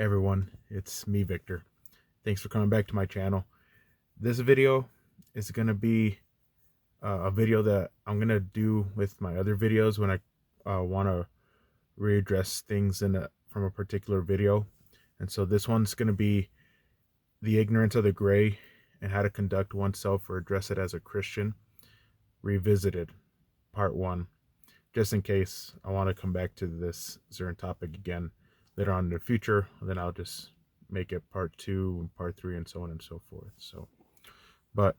Everyone, it's me, Victor. Thanks for coming back to my channel. This video is going to be a video that I'm going to do with my other videos when I want to readdress things from a particular video. And so this one's going to be the ignorance of the gray and how to conduct oneself or address it as a Christian, revisited, part one. Just in case I want to come back to this certain topic again later on in the future, then I'll just make it part two and part three and so on and so forth. But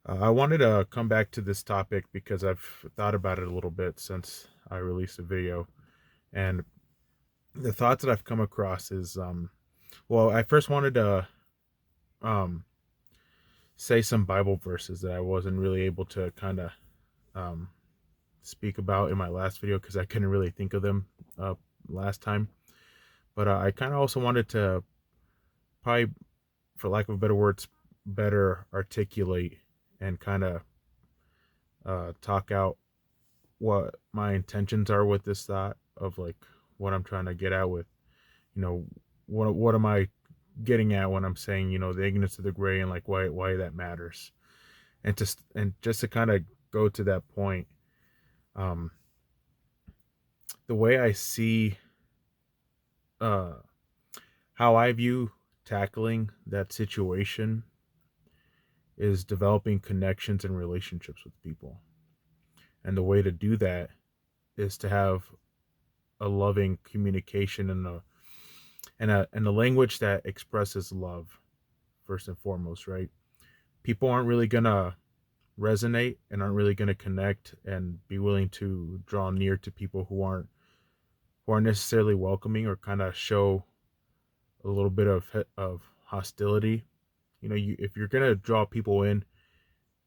I wanted to come back to this topic because I've thought about it a little bit since I released a video, and the thoughts that I've come across is, well, I first wanted to say some Bible verses that I wasn't really able to kind of speak about in my last video because I couldn't really think of them last time. But I kind of also wanted to probably, for lack of better words, better articulate and kind of talk out what my intentions are with this thought of like what I'm trying to get at with, what am I getting at when I'm saying, the ignorance of the gray and like why that matters. And just to kind of go to that point, the way I see how I view tackling that situation is developing connections and relationships with people. And the way to do that is to have a loving communication and a language that expresses love first and foremost, right? People aren't really gonna resonate and aren't really gonna connect and be willing to draw near to people who aren't necessarily welcoming or kind of show a little bit of hostility. If you're gonna draw people in,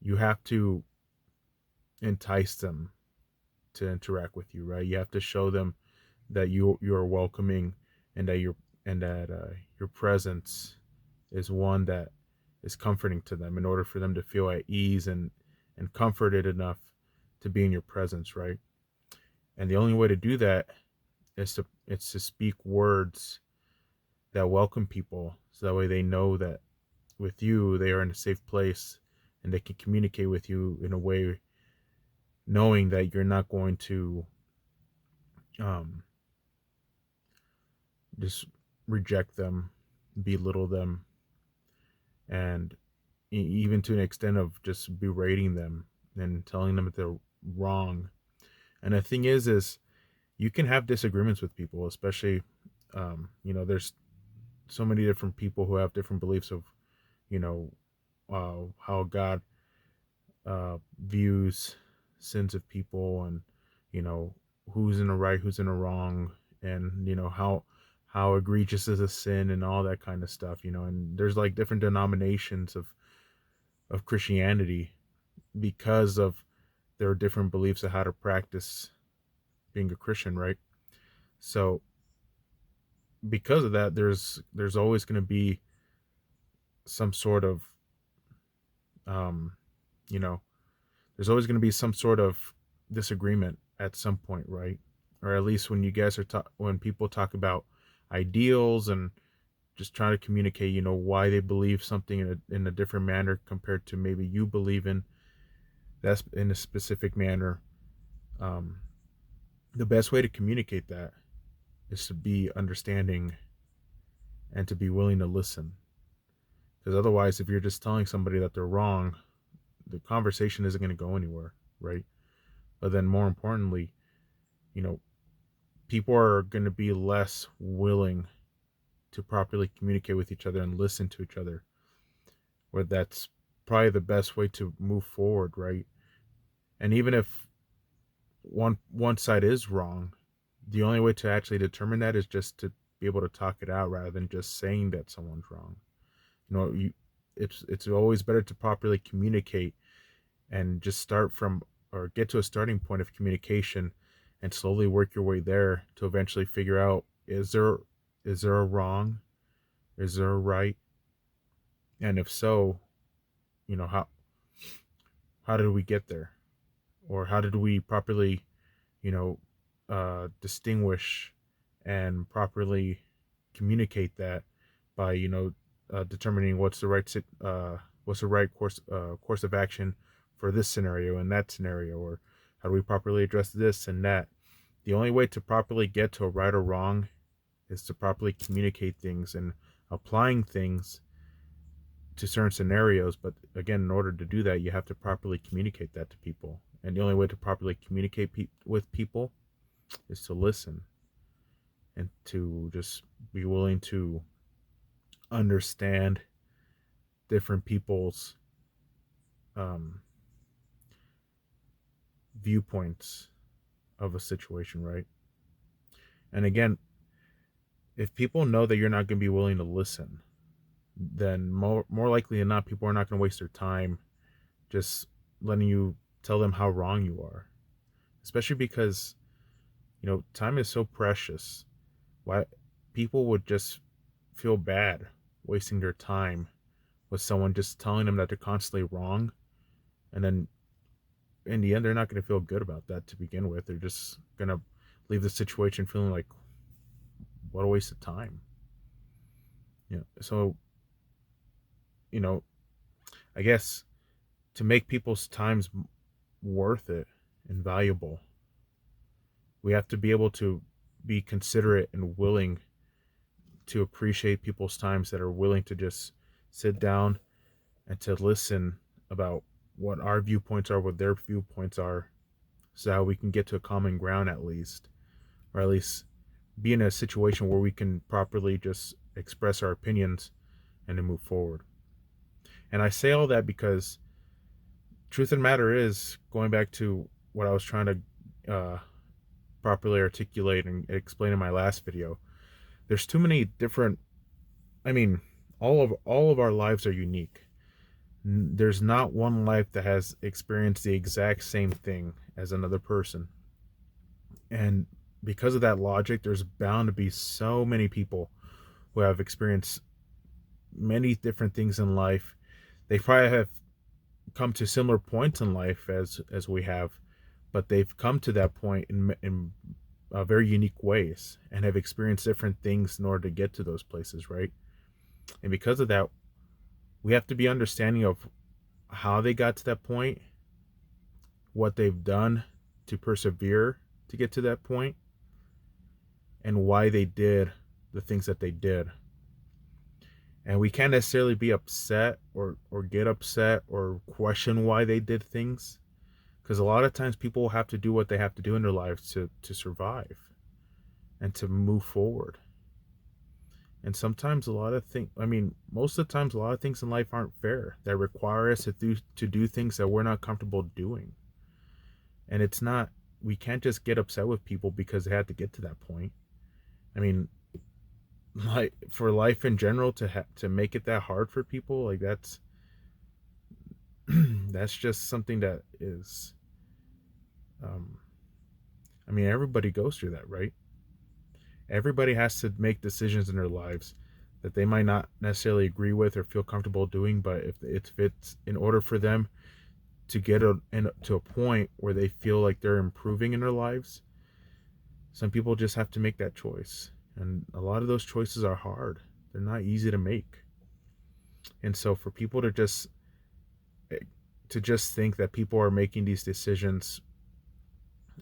you have to entice them to interact with you, right? You have to show them that you are welcoming and that your presence is one that is comforting to them in order for them to feel at ease and comforted enough to be in your presence, right? And the only way to do that is to speak words that welcome people, so that way they know that with you they are in a safe place and they can communicate with you in a way knowing that you're not going to just reject them, belittle them, and even to an extent of just berating them and telling them that they're wrong. And the thing is you can have disagreements with people, especially there's so many different people who have different beliefs of how God views sins of people, and who's in the right, who's in the wrong, and how egregious is a sin and all that kind of stuff. And there's like different denominations of Christianity because of their different beliefs of how to practice being a Christian, right? So because of that, there's always going to be some sort of there's always going to be some sort of disagreement at some point, right? Or at least when you guys are when people talk about ideals and just trying to communicate, why they believe something in a different manner compared to maybe you believe in that's in a specific manner. The best way to communicate that is to be understanding and to be willing to listen. Because otherwise, if you're just telling somebody that they're wrong, the conversation isn't going to go anywhere, right? But then more importantly, people are going to be less willing to properly communicate with each other and listen to each other, where that's probably the best way to move forward, right? And even if one side is wrong, the only way to actually determine that is just to be able to talk it out rather than just saying that someone's wrong. It's always better to properly communicate and just start from, or get to a starting point of communication and slowly work your way there to eventually figure out, is there a wrong, is there a right, and if so, how did we get there, or how did we properly distinguish and properly communicate that by, determining what's the right course of action for this scenario and that scenario, or how do we properly address this and that. The only way to properly get to a right or wrong is to properly communicate things and applying things to certain scenarios. But again, in order to do that, you have to properly communicate that to people. And the only way to properly communicate with people is to listen and to just be willing to understand different people's um, viewpoints of a situation, right? And again, if people know that you're not going to be willing to listen, then more likely than not, people are not going to waste their time just letting you tell them how wrong you are. Especially because, time is so precious. Why people would just feel bad wasting their time with someone just telling them that they're constantly wrong, and then in the end they're not going to feel good about that to begin with. They're just going to leave the situation feeling like, what a waste of time. So I guess to make people's times worth it and valuable, we have to be able to be considerate and willing to appreciate people's times, that are willing to just sit down and to listen about what our viewpoints are, what their viewpoints are, so that we can get to a common ground at least, or at least be in a situation where we can properly just express our opinions and to move forward. And I say all that because truth of the matter is, going back to what I was trying to properly articulate and explain in my last video, there's too many different, all of our lives are unique. There's not one life that has experienced the exact same thing as another person. And because of that logic, there's bound to be so many people who have experienced many different things in life. They probably have come to similar points in life as we have, but they've come to that point in very unique ways and have experienced different things in order to get to those places, right? And because of that, we have to be understanding of how they got to that point, what they've done to persevere to get to that point, and why they did the things that they did. And we can't necessarily be upset or get upset or question why they did things, because a lot of times people will have to do what they have to do in their lives to survive and to move forward. And sometimes most of the times, a lot of things in life aren't fair, that require us to do things that we're not comfortable doing. And it's not, we can't just get upset with people because they had to get to that point. Like, for life in general, to make it that hard for people, like, that's that's just something that is, everybody goes through that, right? Everybody has to make decisions in their lives that they might not necessarily agree with or feel comfortable doing, but if it's in order for them to get to a point where they feel like they're improving in their lives, some people just have to make that choice. And a lot of those choices are hard. They're not easy to make. And so for people to just think that people are making these decisions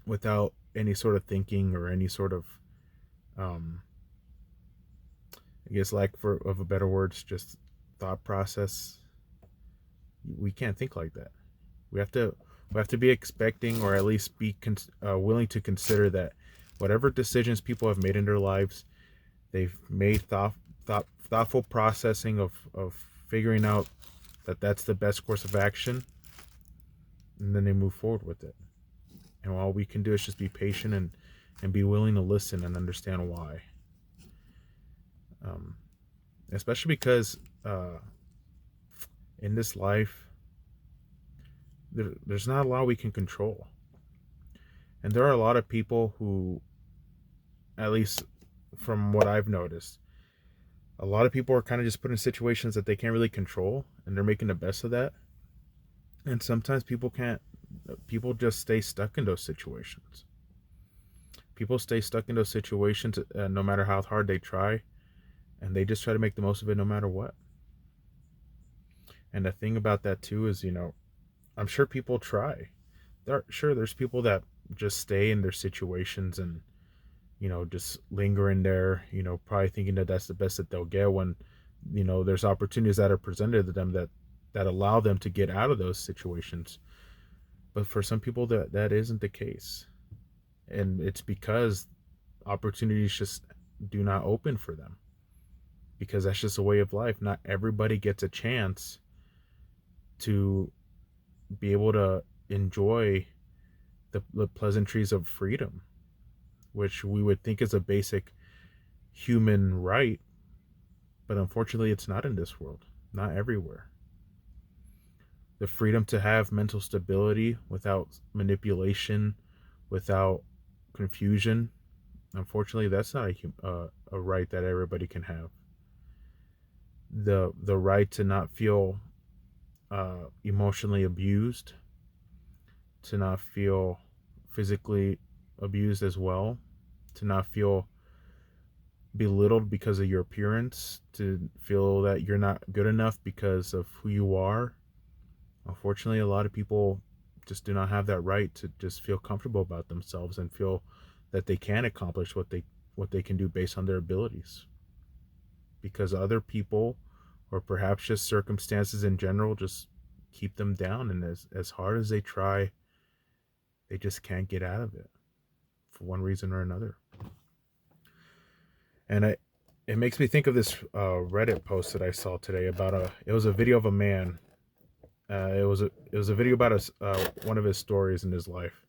without any sort of thinking or any sort of, I guess, lack of a better words, just thought process, we can't think like that. We have to be expecting, or at least be willing to consider that whatever decisions people have made in their lives, they've made thoughtful processing of figuring out that that's the best course of action, and then they move forward with it. And all we can do is just be patient and be willing to listen and understand why. Especially because in this life, there's not a lot we can control. And there are a lot of people who, at least from what I've noticed, a lot of people are kind of just put in situations that they can't really control, and they're making the best of that. And sometimes people just stay stuck in those situations. People stay stuck in those situations no matter how hard they try. and they just try to make the most of it no matter what. And the thing about that too is, I'm sure people try. There's people that just stay in their situations and just linger in there, probably thinking that that's the best that they'll get when, there's opportunities that are presented to them that allow them to get out of those situations. But for some people, that isn't the case, and it's because opportunities just do not open for them, because that's just a way of life. Not everybody gets a chance to be able to enjoy the pleasantries of freedom, which we would think is a basic human right, but unfortunately it's not in this world, not everywhere. The freedom to have mental stability without manipulation, without confusion, unfortunately that's not a right that everybody can have. The right to not feel emotionally abused, to not feel physically abused as well, to not feel belittled because of your appearance, to feel that you're not good enough because of who you are. Unfortunately, a lot of people just do not have that right to just feel comfortable about themselves and feel that they can accomplish what they can do based on their abilities. Because other people, or perhaps just circumstances in general, just keep them down, and as hard as they try, they just can't get out of it for one reason or another. And it makes me think of this Reddit post that I saw today about it was a video of a man. It was a video about one of his stories in his life,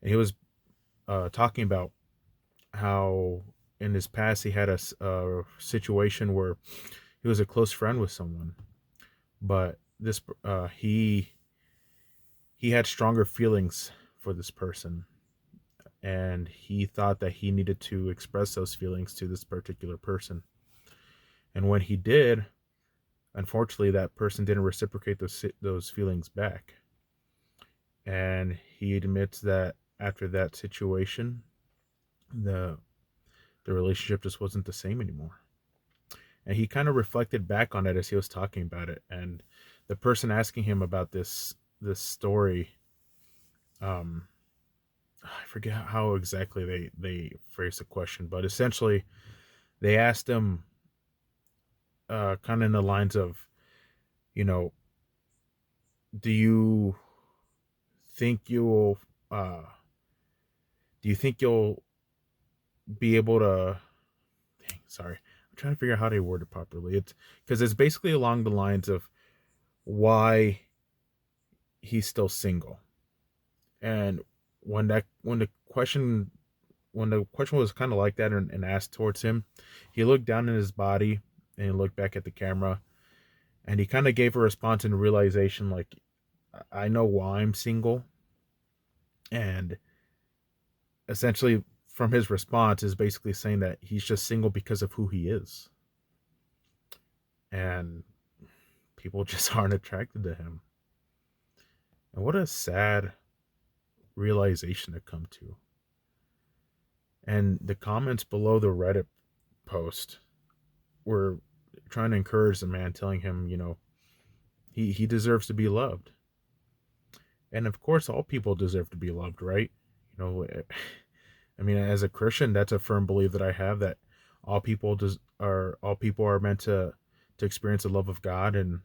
and he was talking about how in his past he had a situation where he was a close friend with someone, but this he had stronger feelings for this person, and he thought that he needed to express those feelings to this particular person. And when he did, unfortunately, that person didn't reciprocate those feelings back. And he admits that after that situation, the the relationship just wasn't the same anymore. And he kind of reflected back on it as he was talking about it. And the person asking him about this story, um, I forget how exactly they phrased the question, but essentially they asked him, kind of in the lines of, you know, do you think you'll uh, do you think you'll be able to? Dang, sorry, I'm trying to figure out how to word it properly. It's because it's basically along the lines of why he's still single. And when that when the question was kind of like that and asked towards him, he looked down in his body and he looked back at the camera, and he kind of gave a response and realization like, I know why I'm single. And essentially from his response is basically saying that he's just single because of who he is, and people just aren't attracted to him. And what a sad realization to come to. And the comments below the Reddit post were trying to encourage the man, telling him, he deserves to be loved. And of course, all people deserve to be loved, right? You know, I mean, as a Christian, that's a firm belief that I have, that all people are meant to experience the love of God, and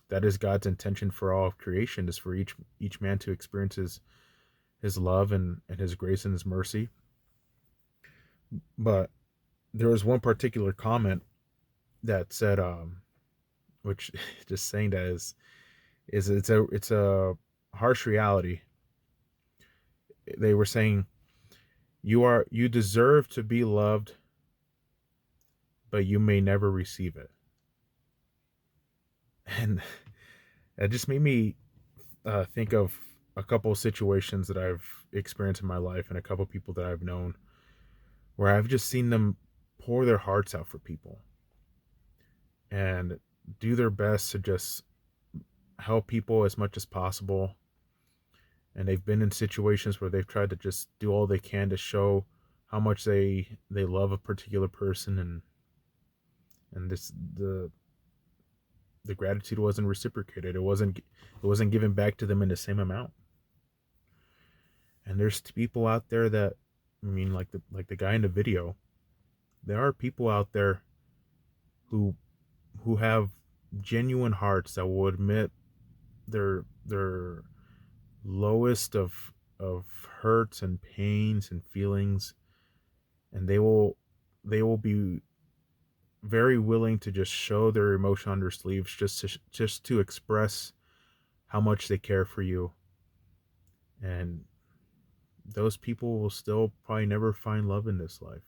that is God's intention for all of creation, is for each man to experience his love and his grace and his mercy. But there was one particular comment that said, which just saying that is it's a harsh reality. They were saying, you deserve to be loved, but you may never receive it. And that just made me think of a couple of situations that I've experienced in my life, and a couple of people that I've known, where I've just seen them pour their hearts out for people and do their best to just help people as much as possible. And they've been in situations where they've tried to just do all they can to show how much they love a particular person, and the gratitude wasn't reciprocated. It wasn't given back to them in the same amount. And there's people out there that, I mean, like the guy in the video, there are people out there who have genuine hearts that will admit their lowest of hurts and pains and feelings, and they will be very willing to just show their emotion on their sleeves, just to express how much they care for you. And those people will still probably never find love in this life.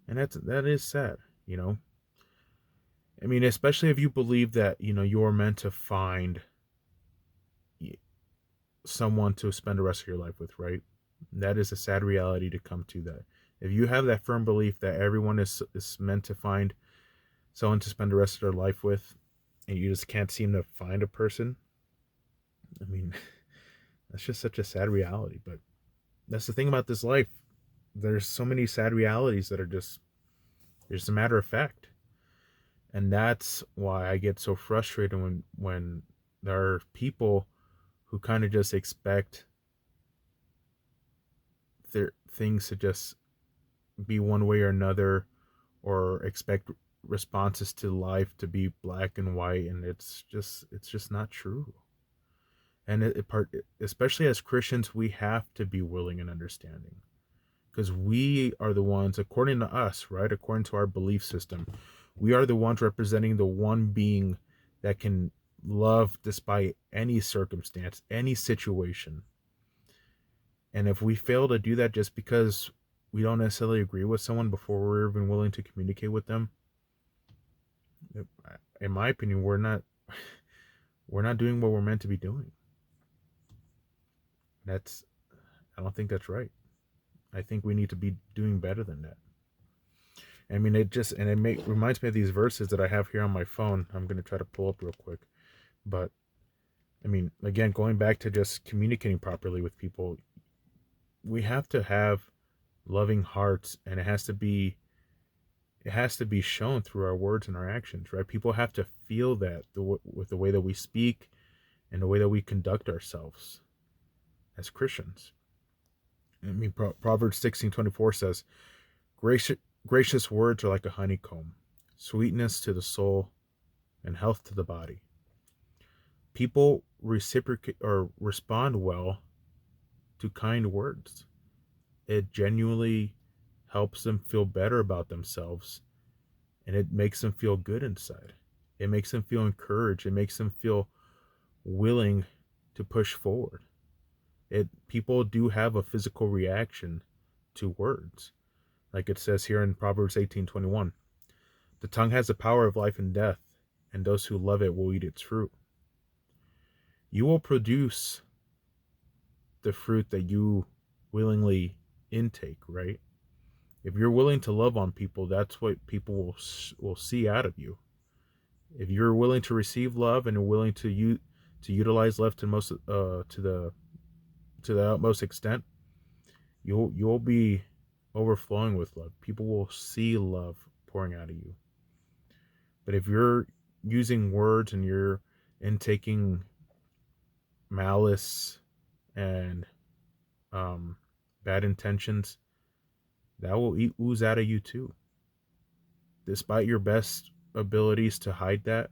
And that is sad, you know. I mean, especially if you believe that, you're meant to find someone to spend the rest of your life with, right? That is a sad reality to come to. That if you have that firm belief that everyone is meant to find someone to spend the rest of their life with, and you just can't seem to find a person, I mean, that's just such a sad reality. But that's the thing about this life. There's so many sad realities that are just a matter of fact. And that's why I get so frustrated when there are people who kind of just expect their things to just be one way or another, or expect responses to life to be black and white, and it's just not true. And especially as Christians, we have to be willing and understanding, because we are the ones, according to us, right, according to our belief system, we are the ones representing the one being that can love despite any circumstance, any situation. And if we fail to do that just because we don't necessarily agree with someone before we're even willing to communicate with them, in my opinion, we're not doing what we're meant to be doing. I don't think that's right. I think we need to be doing better than that. I mean, reminds me of these verses that I have here on my phone. I'm going to try to pull up real quick. But I mean, again, going back to just communicating properly with people, we have to have loving hearts, and it has to be shown through our words and our actions, right? People have to feel that with the way that we speak and the way that we conduct ourselves as Christians. I mean, Proverbs 16:24 says, gracious words are like a honeycomb, sweetness to the soul and health to the body. People reciprocate or respond well to kind words. It genuinely helps them feel better about themselves, and it makes them feel good inside. It makes them feel encouraged. It makes them feel willing to push forward. People do have a physical reaction to words. Like it says here in Proverbs 18:21, the tongue has the power of life and death, and those who love it will eat its fruit. You will produce the fruit that you willingly intake, right? If you're willing to love on people, that's what people will see out of you. If you're willing to receive love and are willing to utilize love to the utmost extent, you'll be overflowing with love. People will see love pouring out of you. But if you're using words and you're intaking malice and bad intentions, that will ooze out of you too. Despite your best abilities to hide that,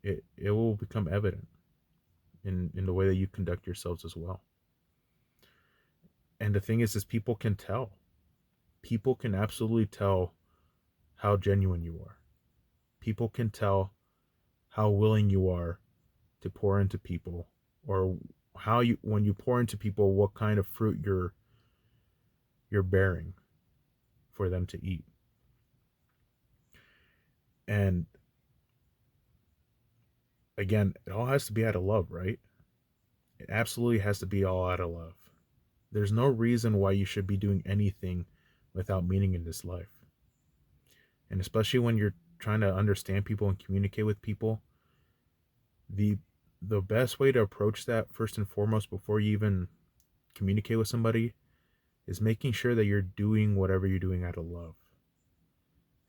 it will become evident in the way that you conduct yourselves as well. And the thing is people can tell. People can absolutely tell how genuine you are. People can tell how willing you are to pour into people, or when you pour into people, what kind of fruit you're bearing for them to eat. And again, it all has to be out of love, right? It absolutely has to be all out of love. There's no reason why you should be doing anything without meaning in this life. And especially when you're trying to understand people and communicate with people, the best way to approach that, first and foremost, before you even communicate with somebody, is making sure that you're doing whatever you're doing out of love.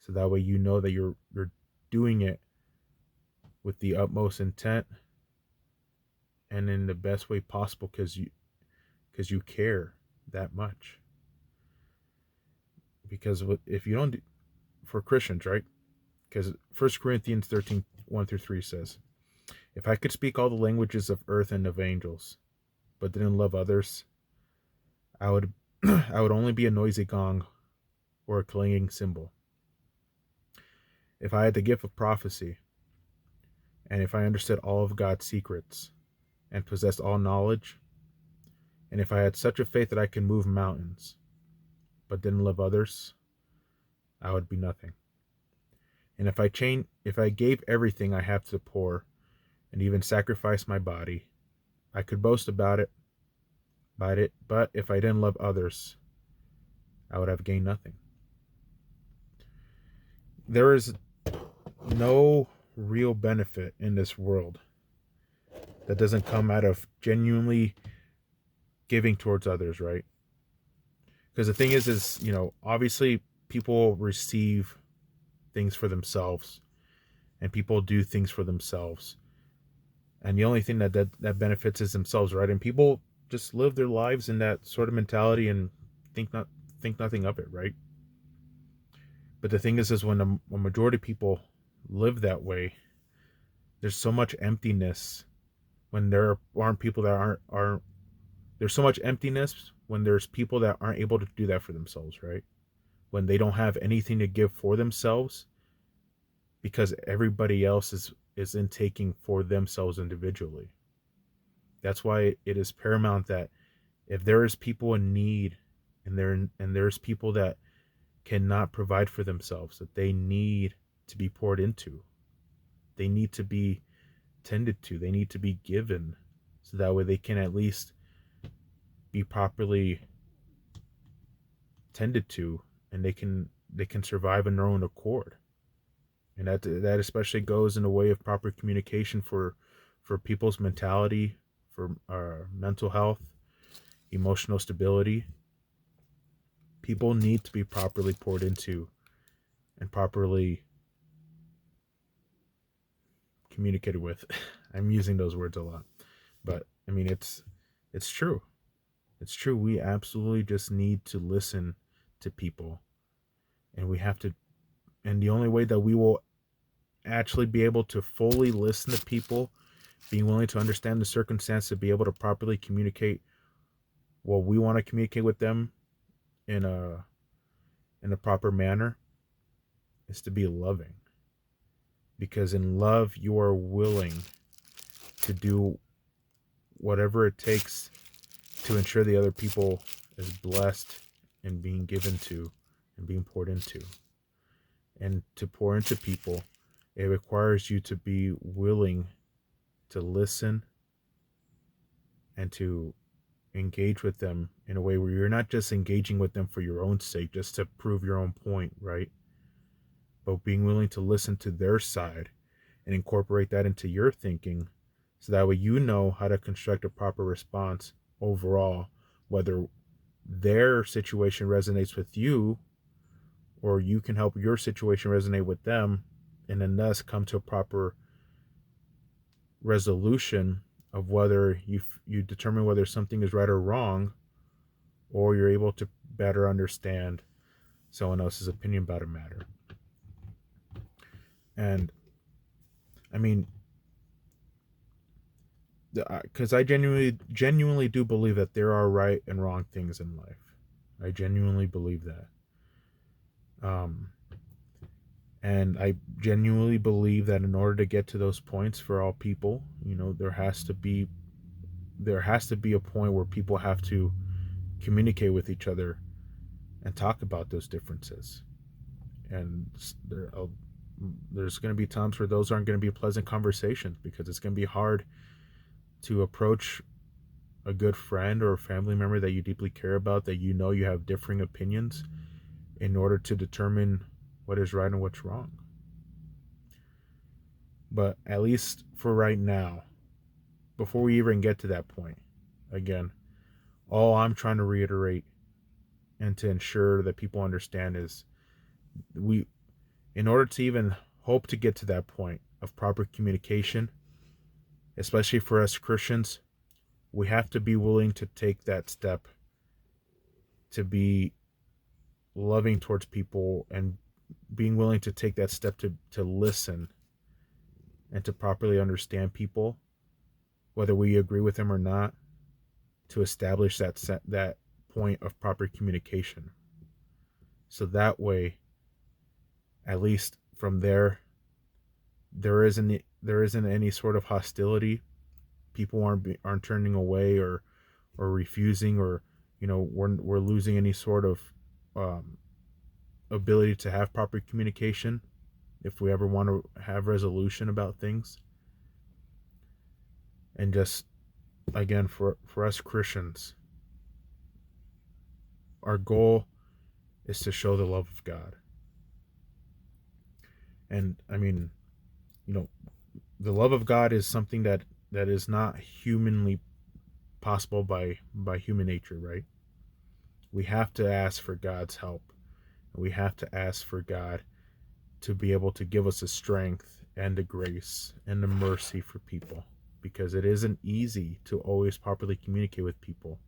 So that way you know that you're doing it with the utmost intent and in the best way possible because you care that much. Because if you don't, for Christians, right? Because 1 Corinthians 13:1-3 says, if I could speak all the languages of earth and of angels, but didn't love others, I would I would only be a noisy gong or a clanging cymbal. If I had the gift of prophecy, and if I understood all of God's secrets, and possessed all knowledge, and if I had such a faith that I could move mountains, but didn't love others, I would be nothing. And if I gave everything I have to the poor, and even sacrificed my body, I could boast about it, but if I didn't love others, I would have gained nothing. There is no real benefit in this world that doesn't come out of genuinely giving towards others, right? Because the thing is, obviously people receive things for themselves and people do things for themselves. And the only thing that benefits is themselves, right? And people just live their lives in that sort of mentality and think nothing of it, right? But the thing is when a majority of people live that way, there's so much emptiness when there aren't people that aren't there's so much emptiness when there's people that aren't able to do that for themselves, right? When they don't have anything to give for themselves because everybody else is in taking for themselves individually. That's why it is paramount that if there is people in need and there's people that cannot provide for themselves, that they need to be poured into. They need to be tended to. They need to be given so that way they can at least be properly tended to and they can survive in their own accord. And that especially goes in the way of proper communication for people's mentality, for mental health, emotional stability. People need to be properly poured into and properly communicated with. I'm using those words a lot, but I mean it's true. It's true. We absolutely just need to listen to people, and we have to. And the only way that we will actually be able to fully listen to people, being willing to understand the circumstance, to be able to properly communicate what we want to communicate with them in a proper manner, is to be loving. Because in love, you are willing to do whatever it takes to ensure the other people is blessed and being given to and being poured into. And to pour into people, it requires you to be willing to listen and to engage with them in a way where you're not just engaging with them for your own sake, just to prove your own point, right? But being willing to listen to their side and incorporate that into your thinking so that way you know how to construct a proper response overall, whether their situation resonates with you or you can help your situation resonate with them, and then thus come to a proper resolution of whether you determine whether something is right or wrong, or you're able to better understand someone else's opinion about a matter. And I mean, because I genuinely do believe that there are right and wrong things in life. I genuinely believe that. And I genuinely believe that in order to get to those points for all people, there has to be a point where people have to communicate with each other and talk about those differences. And there's going to be times where those aren't going to be pleasant conversations, because it's going to be hard to approach a good friend or a family member that you deeply care about, that you have differing opinions, in order to determine what is right and what's wrong. But at least for right now, before we even get to that point, again, all I'm trying to reiterate and to ensure that people understand is we, in order to even hope to get to that point of proper communication, especially for us Christians, we have to be willing to take that step to be loving towards people, and being willing to take that step to listen and to properly understand people, whether we agree with them or not, to establish that point of proper communication. So that way, at least from there isn't any sort of hostility. People aren't turning away or refusing, or we're losing any sort of um, ability to have proper communication if we ever want to have resolution about things. And just again, for us Christians, our goal is to show the love of God. And I mean, the love of God is something that is not humanly possible by human nature, right? We have to ask for God's help. We have to ask for God to be able to give us the strength and the grace and the mercy for people, because it isn't easy to always properly communicate with people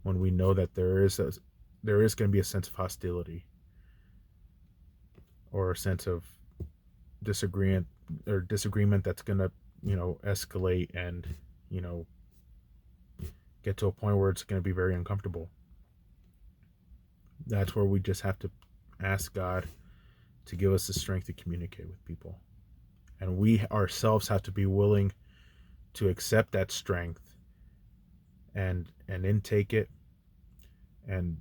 when we know that there is going to be a sense of hostility or a sense of disagreement that's going to escalate and get to a point where it's going to be very uncomfortable. That's where we just have to ask God to give us the strength to communicate with people, and we ourselves have to be willing to accept that strength and intake it and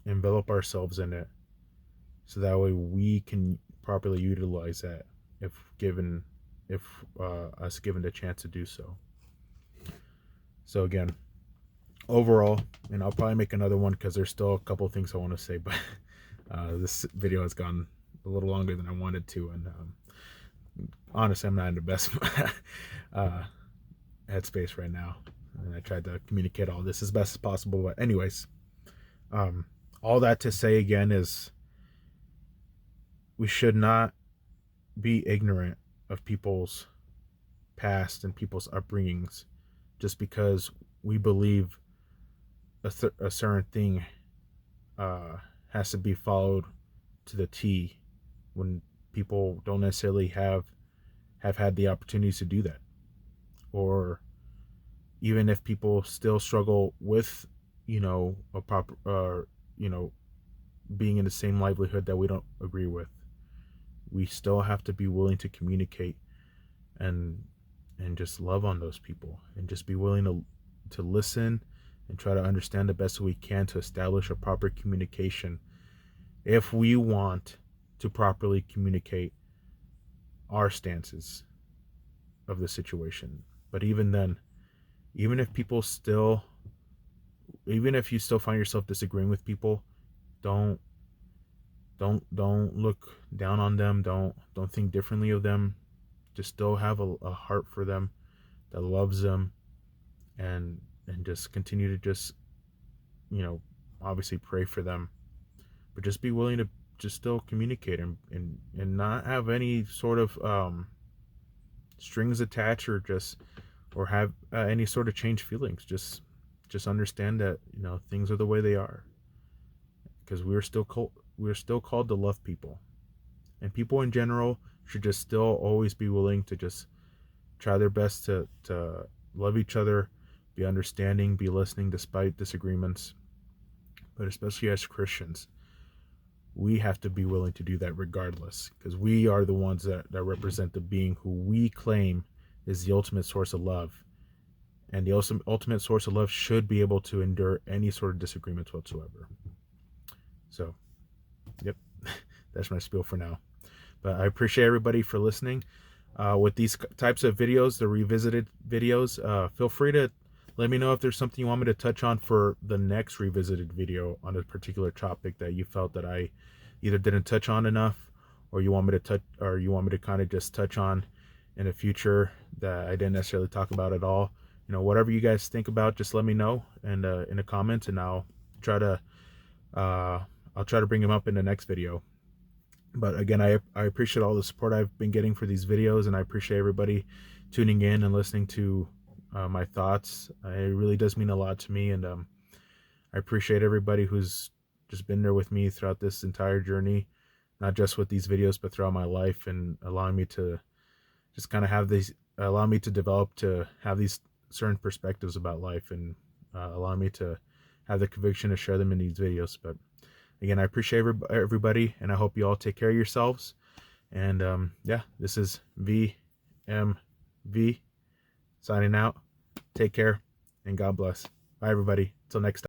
envelop ourselves in it, so that way we can properly utilize that if us given the chance to do so. So again, overall, and I'll probably make another one because there's still a couple of things I want to say, but this video has gone a little longer than I wanted to, and honestly, I'm not in the best headspace right now, and I tried to communicate all this as best as possible. But anyways, all that to say again is we should not be ignorant of people's past and people's upbringings just because we believe a certain thing has to be followed to the T, when people don't necessarily have had the opportunities to do that. Or even if people still struggle with a proper being in the same livelihood that we don't agree with, we still have to be willing to communicate and just love on those people, and just be willing to listen and try to understand the best we can to establish a proper communication if we want to properly communicate our stances of the situation. But even then, even if you still find yourself disagreeing with people, don't look down on them. Don't think differently of them. Just still have a heart for them that loves them, and just continue to just obviously pray for them, but just be willing to just still communicate and not have any sort of strings attached, or have any sort of changed feelings. Just understand that things are the way they are, because we're still called to love people, and people in general should just still always be willing to just try their best to love each other, be understanding, be listening despite disagreements. But especially as Christians, we have to be willing to do that regardless, because we are the ones that represent the being who we claim is the ultimate source of love. And the ultimate source of love should be able to endure any sort of disagreements whatsoever. So, yep, that's my spiel for now. But I appreciate everybody for listening. With these types of videos, the revisited videos, feel free to let me know if there's something you want me to touch on for the next revisited video on a particular topic that you felt that I either didn't touch on enough, or you want me to kind of just touch on in the future that I didn't necessarily talk about at all. Whatever you guys think about, just let me know, and in the comments, and I'll try to I'll try to bring him up in the next video. But again, I appreciate all the support I've been getting for these videos, and I appreciate everybody tuning in and listening to my thoughts. It really does mean a lot to me, and I appreciate everybody who's just been there with me throughout this entire journey, not just with these videos, but throughout my life, and allowing me to just kind of have these, allow me to develop, to have these certain perspectives about life, and allow me to have the conviction to share them in these videos. But again, I appreciate everybody, and I hope you all take care of yourselves. And yeah, this is VMV signing out. Take care, and God bless. Bye, everybody. Till next time.